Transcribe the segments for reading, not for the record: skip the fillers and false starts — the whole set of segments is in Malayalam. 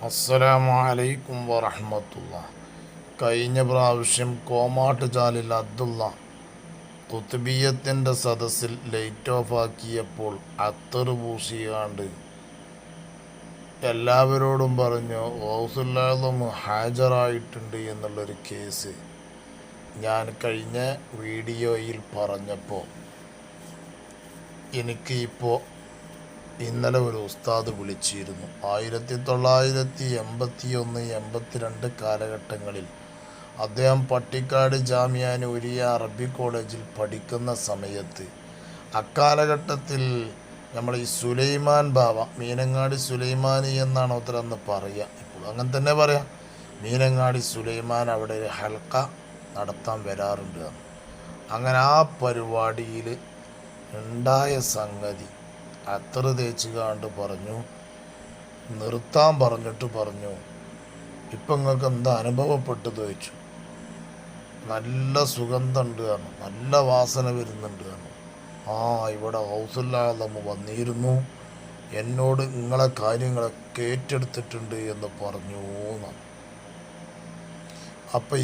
അസ്സലാമു അലൈക്കും വറഹ്മത്തുള്ളാഹി. കഴിഞ്ഞ പ്രാവശ്യം കോമാട്ടുചാലിൽ അബ്ദുള്ള ഖുത്ബിയ്യത്തിൻ്റെ സദസ്സിൽ ലൈറ്റ് ഓഫാക്കിയപ്പോൾ അത്തറ് പൂശിയാണ്ട് എല്ലാവരോടും പറഞ്ഞു ഗൗസുൽ ഹാജരായിട്ടുണ്ട് എന്നുള്ളൊരു കേസ് ഞാൻ കഴിഞ്ഞ വീഡിയോയിൽ പറഞ്ഞപ്പോൾ എനിക്ക് ഇന്നലെ ഒരു ഉസ്താദ് വിളിച്ചിരുന്നു. 1981-82 കാലഘട്ടങ്ങളിൽ അദ്ദേഹം പട്ടിക്കാട് ജാമിയ നൂരിയ അറബി കോളേജിൽ പഠിക്കുന്ന സമയത്ത് അക്കാലഘട്ടത്തിൽ നമ്മൾ ഈ സുലൈമാൻ ബാവ, മീനങ്ങാടി സുലൈമാനി എന്നാണ് അന്ന് പറയുക, ഇപ്പോൾ അങ്ങനെ തന്നെ പറയാം. മീനങ്ങാടി സുലൈമാൻ അവിടെ ഒരു ഹൽക്ക നടത്താൻ വരാറുണ്ട്. അങ്ങനെ ആ പരിപാടിയിൽ ഉണ്ടായ സംഗതി അത്ര തേച്ച് കാണ്ട് പറഞ്ഞു, നിർത്താൻ പറഞ്ഞിട്ട് പറഞ്ഞു, ഇപ്പം നിങ്ങൾക്ക് എന്താ അനുഭവപ്പെട്ടത് ചോദിച്ചു. നല്ല സുഗന്ധമുണ്ട് കാരണം, നല്ല വാസന വരുന്നുണ്ട് കാരണം. ഇവിടെ ഗൗസുൽ വന്നിരുന്നു, എന്നോട് നിങ്ങളെ കാര്യങ്ങളൊക്കെ ഏറ്റെടുത്തിട്ടുണ്ട് എന്ന് പറഞ്ഞു. അപ്പം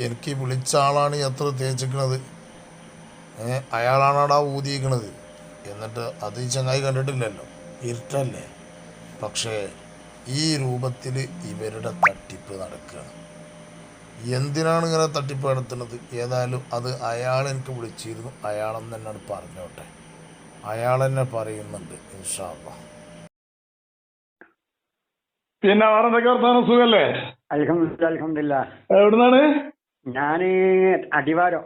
എനിക്ക് വിളിച്ച ആളാണ് എത്ര തേച്ചിക്കണത്, അയാളാണാടാ ഊതിയിരിക്കണത്. എന്നിട്ട് അത് ഈ ചങ്ങായി കണ്ടിട്ടില്ലല്ലോ, ഇരുട്ടല്ലേ. പക്ഷേ ഈ രൂപത്തിൽ ഇവരുടെ തട്ടിപ്പ് നടക്കുകയാണ്. എന്തിനാണ് ഇങ്ങനെ തട്ടിപ്പ് നടത്തുന്നത്? ഏതായാലും അത് അയാൾ എനിക്ക് വിളിച്ചിരുന്നു, അയാളെന്ന് തന്നെയാണ് പറഞ്ഞോട്ടെ. അയാൾ തന്നെ പറയുന്നുണ്ട് ഇൻഷാ അല്ലാഹ്. പിന്നെ വേറെ എന്തൊക്കെ വർത്താനം? സുഖല്ലേ? അൽഹംദുലില്ലാ. എവിടുന്നാണ്? ഞാന് അടിവാരം.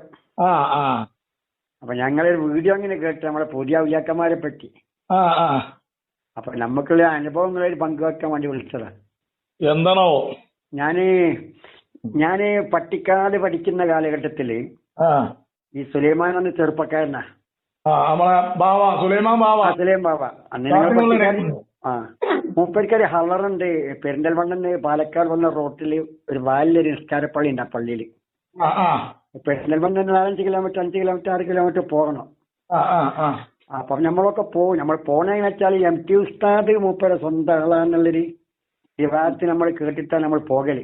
ആ ആ അപ്പൊ ഞങ്ങളൊരു വീഡിയോ അങ്ങനെ കേട്ട് നമ്മളെ പുതിയ ഉയ്യാക്കന്മാരെ പറ്റി. ആ ആ അപ്പൊ നമുക്കുള്ള അനുഭവങ്ങളൊരു പങ്കുവെക്കാൻ വേണ്ടി വിളിച്ചതാ. എന്താണോ? ഞാന് പട്ടിക്കാട് പഠിക്കുന്ന കാലഘട്ടത്തില് ഈ സുലൈമാൻ എന്ന ചെറുപ്പക്കാരനാ. സുലൈമാൻ ബാവ. സുലൈം ബാബ. അന്ന് ഞങ്ങൾ പട്ടിക്കാട് മൂപ്പരിക്കൊരു ഹളറുണ്ട്. പെരിന്തൽമണ്ണന്ന് പാലക്കാട് വന്ന റോട്ടില് ഒരു വലിയൊരു നിസ്കാരപ്പള്ളി ഉണ്ട്. ആ പള്ളിയില് പെരിന്തൽമണ്ണ 4-5 കിലോമീറ്റർ 6 കിലോമീറ്റർ പോകണം. അപ്പൊ നമ്മളൊക്കെ പോകും. നമ്മൾ പോണെന്ന് വെച്ചാൽ MT ഉസ്താദ് മൂപ്പരെ സ്വന്തം ആളാന്നുള്ളൊരു വിവാദത്തിൽ നമ്മൾ കേട്ടിട്ടാണ് നമ്മൾ പോകല്.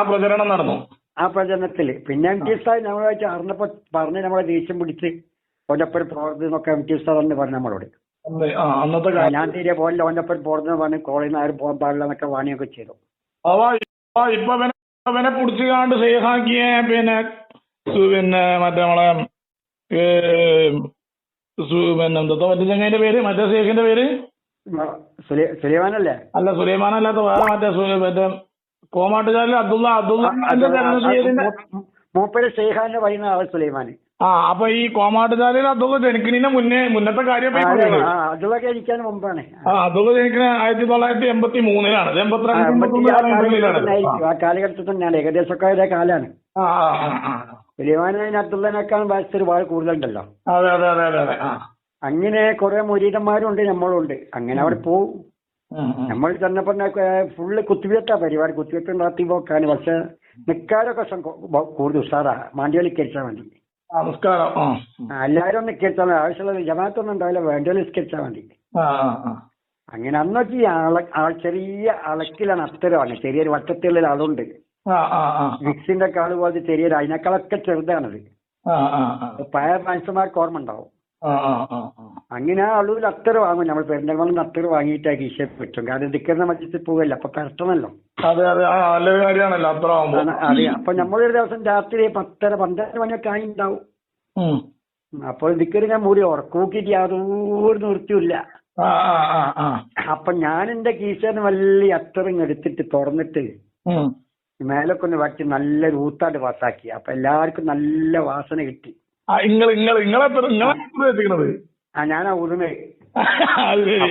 പ്രചരണം നടന്നു. ആ പ്രചരണത്തില് പിന്നെ MT ഉസ്താദ് നമ്മളായിട്ട് അറിഞ്ഞപ്പോ പറഞ്ഞ് നമ്മളെ ദേഷ്യം പിടിച്ച് ഓൻ്റെപ്പുറം പോകരുതെന്നൊക്കെ MT ഉസ്താദ് എന്ന് പറഞ്ഞു നമ്മളോട്. ഞാൻ തീരെ പോകില്ല, ഓൻ്റെപ്പുറം പോകരുതെന്ന് പറഞ്ഞ് കോളേജിൽ നിന്ന് ആരും പോകാൻ പാടില്ല എന്നൊക്കെ വാണിയൊക്കെ ചെയ്തു. ഇപ്പൊ പിടിച്ചുകാണ്ട് സേഹാക്കിയ പിന്നെ മറ്റേ നമ്മളെ എന്താ മറ്റേ ചങ്ങായിന്റെ പേര്, മറ്റേ ശേഖിന്റെ പേര് സുലൈമാനല്ലേ? അല്ല, സുലൈമാനല്ലാത്ത വേറെ മറ്റേ കോമാട്ടുചാലിൽ അബ്ദുള്ള മൂപ്പര് ഷെയ്ഖാന്റെ വൈകുന്ന ആൾ സുലൈമാൻ. അപ്പൊ ഈ കോമാട്ടുചാലിൽ അബ്ദുള്ള ജനിക്കുന്നതിന് മുന്നത്തെ കാര്യം അബ്ദുള്ള ജനിക്കാൻ മുമ്പാണ്. അബ്ദുള്ള ജനിക്കുന്നത് 1983-ലാണ്. 82 ആ കാലഘട്ടത്തിൽ തന്നെയാണ്, ഏകദേശമൊക്കെ ഒരേ കാലാണ്. സുലൈമാന് അബ്ദുള്ളനേക്കാൾ വയസ്സ് ഒരുപാട് കൂടുതലുണ്ടല്ലോ. അതെ അതെ അതെ അതെ. അങ്ങനെ കുറെ മുരീദന്മാരുണ്ട്, നമ്മളുണ്ട്. അങ്ങനെ അവിടെ പോവും. നമ്മൾ ചെന്നപ്പോ ഫുള്ള് കുത്തിവെട്ടാ പരിപാടി. കുത്തിവെട്ട് നടത്തി പോക്കാണ്. പക്ഷെ നിക്കാരൊക്കെ കൂടുതൽ ഉഷാറാ. മാണ്ടിയോലിക്കരിച്ചാൽ മതി. എല്ലാരും നിസ്കരിച്ചാൽ മതി. ആവശ്യമുള്ള ജമാഅത്തൊന്നും ഉണ്ടാവില്ല, വേണ്ടിയോ നിസ്കരിച്ചാൽ മതി. അങ്ങനെ അന്നൊക്കെ ഈ ചെറിയ അളക്കിലാണ്, അത്തരമാണ്. ചെറിയൊരു വട്ടത്തിലുള്ള ആളുണ്ട്. മിക്സിന്റെ ഒക്കെ ആള് പോലത്തെ ചെറിയൊരു, അതിനേക്കാളൊക്കെ ചെറുതാണത്. പഴയ മനുഷ്യന്മാർക്ക് ഓർമ്മ ഉണ്ടാവും. അങ്ങനെ ആ അളവിൽ അത്തറ് വാങ്ങും. നമ്മൾ പെരുന്തൽമണ്ണ അത്തറ് വാങ്ങിയിട്ട് കീശ പറ്റും. കാരണം ദിക്കറിന്റെ മധ്യത്തിൽ പോകല്ല, അപ്പൊ കഷ്ടമല്ലോ. അതെ. അപ്പൊ നമ്മളൊരു ദിവസം രാത്രി 10-12 മണിയൊക്കെ ആയി ഉണ്ടാവും. അപ്പോൾ ദിക്കറി ഞാൻ മൂടി ഉറക്കൂക്കിട്ട് യാതൊരു നിർത്തിയില്ല. അപ്പൊ ഞാൻ എന്റെ കീശന്ന് വലിയ അത്തറിങ് എടുത്തിട്ട് തുറന്നിട്ട് മേലൊക്കെ ഒന്ന് വറ്റി നല്ല റൂത്തായിട്ട് പാസ്സാക്കി. അപ്പൊ എല്ലാവർക്കും നല്ല വാസന കിട്ടി. ഞാനാ ഊതുന്നത്.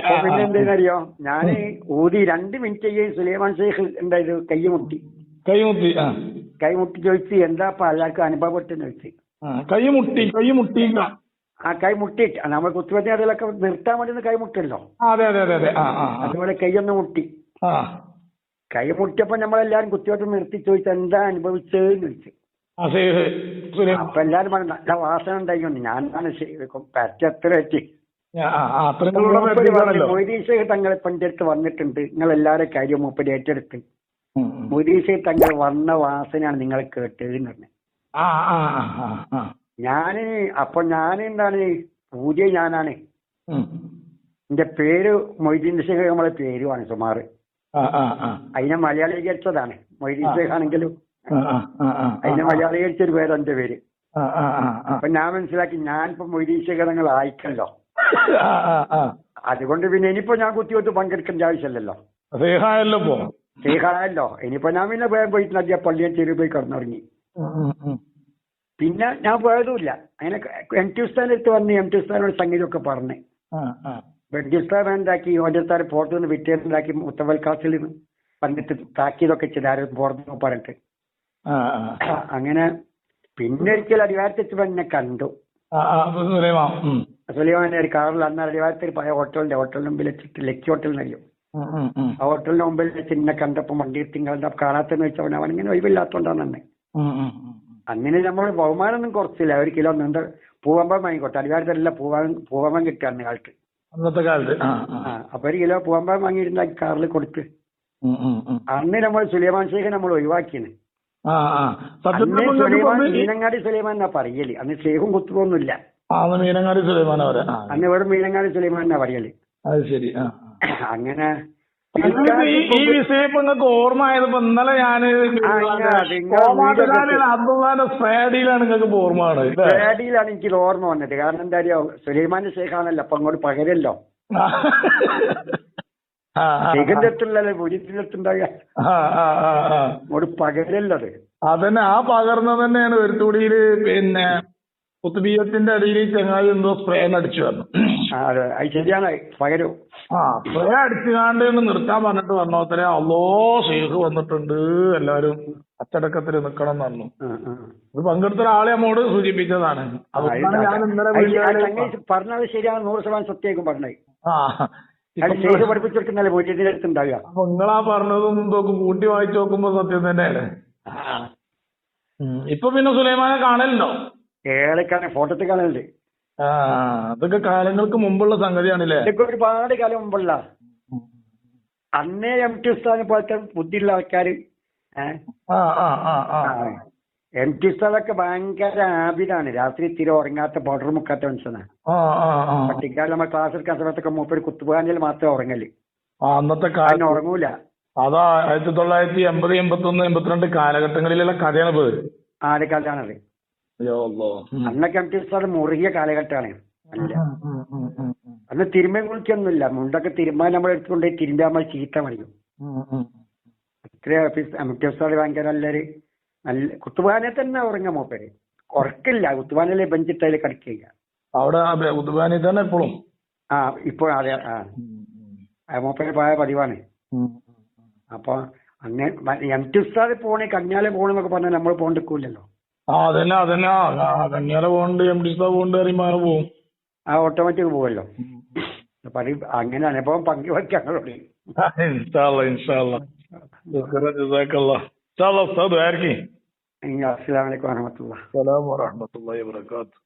അപ്പൊ പിന്നെ എന്തെന്നറിയോ, ഞാന് ഊതി 2 മിനിറ്റ് സുലൈമാൻ ഷെയ്ഖ് എന്തായത് കൈമുട്ടി ചോദിച്ചു, എന്താ എല്ലാവർക്കും അനുഭവപ്പെട്ടെന്ന് ചോദിച്ചു. കൈ മുട്ടിട്ട് നമ്മൾ കുത്തുവെച്ച അതിലൊക്കെ നിർത്താൻ വേണ്ടി കൈ മുട്ടല്ലോ. അതുപോലെ കൈയൊന്ന് മുട്ടി. കൈ മുട്ടിയപ്പോ നമ്മളെല്ലാരും കുത്തിവെട്ട് നിർത്തി ചോദിച്ചു, എന്താ അനുഭവിച്ചതെന്ന് ചോദിച്ചു. അപ്പൊ എല്ലാരും പറഞ്ഞു നല്ല വാസന ഉണ്ടായിക്കൊണ്ട്. ഞാനാണ് പറ്റ എത്ര പറ്റി മൊയ്തീൻ ഷേഖ് തങ്ങൾ ഇപ്പം അടുത്ത് വന്നിട്ടുണ്ട്, നിങ്ങൾ എല്ലാവരും കാര്യം മൂപ്പര് ഏറ്റെടുത്ത് മൊയ്തീൻ ഷേഖ് തങ്ങൾ വന്ന വാസനയാണ് നിങ്ങൾ കേട്ടതെന്ന് പറഞ്ഞു. ഞാൻ എന്താണ് പൂജ ഞാനാണ്, എന്റെ പേര് മൊയ്തീൻ ഷേഖ് നമ്മളെ പേരുമാണ് സുമാർ. അതിനെ മലയാളീകരിച്ചതാണ്. മൊയ്തീൻ ഷേഖ് ആണെങ്കിലും അതിനെ മലയാളീകരിച്ചൊരു പേര് എന്റെ പേര്. അപ്പൊ ഞാൻ മനസ്സിലാക്കി ഞാനിപ്പോ മൊയ്തീൻ ഷേഖ് തങ്ങൾ ആയിക്കല്ലോ, അതുകൊണ്ട് പിന്നെ ഇനിയിപ്പോ ഞാൻ കുത്തിവെത്ത് പങ്കെടുക്കേണ്ട ആവശ്യമില്ലല്ലോ, ഷേഖായല്ലോ. ഇനിയിപ്പോ ഞാൻ പിന്നെ വേഗം പോയിട്ട് നദിയ പള്ളിയെ ചെറിയ പോയി കിടന്നുറങ്ങി. പിന്നെ ഞാൻ പോയതുമില്ല. അങ്ങനെ എം ടി ഉസ്താദിന്റെ അടുത്ത് വന്ന് എം ടി ഉസ്താദിനോട് സംഗീതമൊക്കെ പറഞ്ഞ് എം ടി ഉസ്താദ് എന്താക്കി ഓരോരുത്തരെ പുറത്തു നിന്ന് വിറ്റേണ്ടാക്കി മുത്തവൽ കാസിൽ നിന്ന് പണ്ടിട്ട് താക്കിയതൊക്കെ ചെയ്താരും പുറത്തു പറഞ്ഞിട്ട്. അങ്ങനെ പിന്നെ ഒരിക്കലും അടിവാരത്തെച്ച് എന്നെ കണ്ടു. സുലൈമാന്റെ ഒരു കാറിൽ അന്ന് അടിവാരത്തിൽ പഴയ ഹോട്ടലിന്റെ മുമ്പിൽ വെച്ചിട്ട് ലക്കി ഹോട്ടലിനറിയും, ആ ഹോട്ടലിന്റെ മുമ്പിൽ വെച്ച് എന്നെ കണ്ടപ്പോ വണ്ടി തിങ്കളെന്താ കാണാത്തെന്ന് വെച്ചവൻ അവൻ ഇങ്ങനെ ഒഴിവില്ലാത്തോണ്ടാണ് തന്നെ. അങ്ങനെ നമ്മൾ ബഹുമാനമൊന്നും കുറച്ചില്ല. 1 കിലോ എന്താ പൂവമ്പം വാങ്ങിക്കോട്ടെ, അടിവാരത്തെല്ലാം പൂവമ്പം കിട്ടുകയാണ് കാലത്ത്, അന്നത്തെ കാലത്ത്. അപ്പൊ 1 കിലോ പൂവമ്പം വാങ്ങിയിരുന്ന കാറിൽ കൊടുത്ത് അന്ന് നമ്മൾ സുലൈമാൻ ഷേഖ് നമ്മൾ ഒഴിവാക്കിയാണ്. അന്ന് സുലൈമാൻ മീനങ്ങാടി സുലൈമാൻ എന്നാ പറയല്, അന്ന് ഷേഖും കുത്തുപോന്നുമില്ല, മീനങ്ങാടി സുലൈമാൻ അന്ന് ഇവിടെ മീനങ്ങാടി സുലൈമാൻ എന്നാ പറയല്. അത് ശരി. അങ്ങനെ ഈ വിഷയം നിങ്ങൾക്ക് ഓർമ്മ ആയതിപ്പോ ഇന്നലെ ഞാന് അബ്ദുള്ളാന്റെ സ്പാഡിയിലാണ് നിങ്ങൾക്ക് ഓർമ്മ ആണ്. സ്പാഡിയിലാണ് എനിക്കിത് ഓർമ്മ വന്നത്. കാരണം എന്താ അറിയോ, സുലൈമാന്റെ ഷേഖാണല്ലോ, അപ്പൊ അങ്ങോട്ട് പകരല്ലോ, ഷേഖിന്റെ അടുത്തുള്ളല്ലോ ഭൂരിത്തിന്റെ അടുത്തുണ്ടാകുക, അങ്ങോട്ട് പകരല്ലോ അത്. അതന്നെ, ആ പകർന്നത് തന്നെയാണ് ഒരുത്തൂടിയില് പിന്നെ കുത്തുബീയത്തിന്റെ അടിയിൽ ചങ്ങായി എന്തോ സ്പ്രേ അടിച്ചു വന്നു. അത് ശരിയാണ്, പകരും. സ്പ്രേ അടിച്ചുകാണ്ട് നിർത്താൻ പറഞ്ഞിട്ട് പറഞ്ഞോത്തരെ അല്ലോ ഷെയ്ഖ് വന്നിട്ടുണ്ട്, എല്ലാരും അച്ചടക്കത്തിൽ നിക്കണം എന്ന് പറഞ്ഞു. ഇത് പങ്കെടുത്ത ഒരാളെ നമ്മോട് സൂചിപ്പിച്ചതാണ്. ഞാൻ ഇന്നലെ പറഞ്ഞത് ശരിയാണ്, 100% സത്യം പറഞ്ഞത്. ഷെയ്ഖ് പഠിപ്പിച്ചെടുക്കുന്നല്ലേ ഭൂരിന്റെ അടുത്തുണ്ടാവുക. അപ്പൊ നിങ്ങളാ പറഞ്ഞതും ഇതൊക്കെ കൂട്ടി വായിച്ചു നോക്കുമ്പോ സത്യം തന്നെയാണ്. ഇപ്പൊ പിന്നെ സുലൈമാനെ കാണലുണ്ടോ? ഏതൊക്കെയാണ് ഫോട്ടോത്തിൽ കാണലുണ്ട്. അതൊക്കെ കാലങ്ങൾക്ക് മുമ്പുള്ള സംഗതിയാണല്ലേ? ഇതൊക്കെ ഒരുപാട് കാലം മുമ്പുള്ള. അന്നേ എം ടി ഉസ്താദിനെ പോലത്തെ ബുദ്ധിയുള്ള ആൾക്കാര്, എം ടി ഉസ്താദൊക്കെ ഭയങ്കര ആബിദാണ്. രാത്രി തീരെ ഉറങ്ങാത്ത പൗഡർ മുക്കാത്ത മനുഷ്യനാണ്. പട്ടിക്കാട് നമ്മൾ ക്ലാസ് എടുക്കാൻ സമയത്തൊക്കെ മൂപ്പര് കുത്തുബാനിൽ മാത്രമേ ഉറങ്ങല്, അന്നത്തെ കാലം ഉറങ്ങൂല. അതാ 1980, 81, 82 കാലഘട്ടങ്ങളിലുള്ള കഥയാണ് പോയത്. ആരുടെ കാലത്താണത്? അന്നൊക്കെ എം ടി ഉസ്താദ് മുറുകിയ കാലഘട്ടമാണ്. അല്ല അന്ന് തിരുമ്മ കുളിക്കൊന്നുമില്ല, മുണ്ടൊക്കെ തിരുമ്മാൻ നമ്മൾ എടുത്തുകൊണ്ടുപോയി തിരുമ്പാൻ നമ്മൾ ചീത്ത മറിയും. അത്ര എം ടി ഉസ്താദ് ഭയങ്കര നല്ലൊരു നല്ല കുത്തുബാനെ തന്നെ ഉറങ്ങാൻ മൂപ്പര് ഉറക്കില്ല. കുത്തുബാനയിലെ ബെഞ്ചിട്ടതിൽ കിടക്കുക അവിടെ കുത്തുബാനി തന്നെ എപ്പോഴും. ഇപ്പോൾ അതെ, മൂപ്പര് പഴയ പതിവാണ്. അപ്പൊ അങ്ങനെ എം ടി ഉസ്താദ് പോണേ കഞ്ഞാലെ പോണെന്നൊക്കെ പറഞ്ഞാൽ നമ്മൾ പോകണ്ടിക്കൂലല്ലോ. അതന്നെ കന്യാല പോകണ്ട്, എം ടി ഉസ്താദ് പോകണ്ട് അറിയുമ്പോൾ പോവും. ഓട്ടോമാറ്റിക് പോവല്ലോ. അങ്ങനെ അനുഭവം പങ്കുവെക്കാനോട്. അസ്സലാമു അലൈക്കും വറഹ്മത്തുള്ളാഹി വബറകാതുഹു.